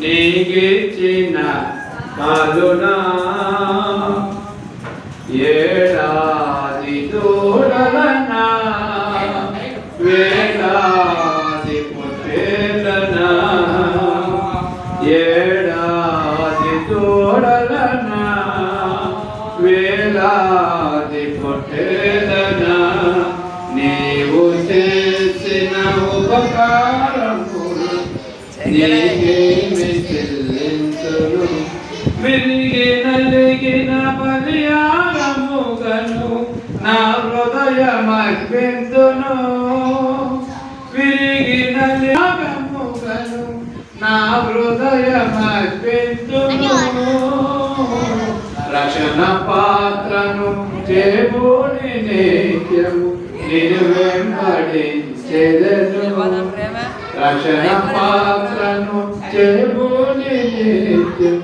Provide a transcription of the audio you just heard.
నీకిచ్చిన కరుణా ఏడాది తోడలనా వేలాది పొట్టేలనా ఏడాది తోడలనా వేలాది పొట్టేలనా నీవు చేసిన ఉపకారములు నీకేమి చెల్లించును విరిగి నలిగిన బలియాగముగను నా హృదయమర్పింతును విరిగి నలిగముగను నా హృదయమర్పింతును రక్షణ పాత్రను చేబూని నిత్యము నిన్ను వెంబడించెదను రక్షణ పాత్రను చేబూని నిత్యం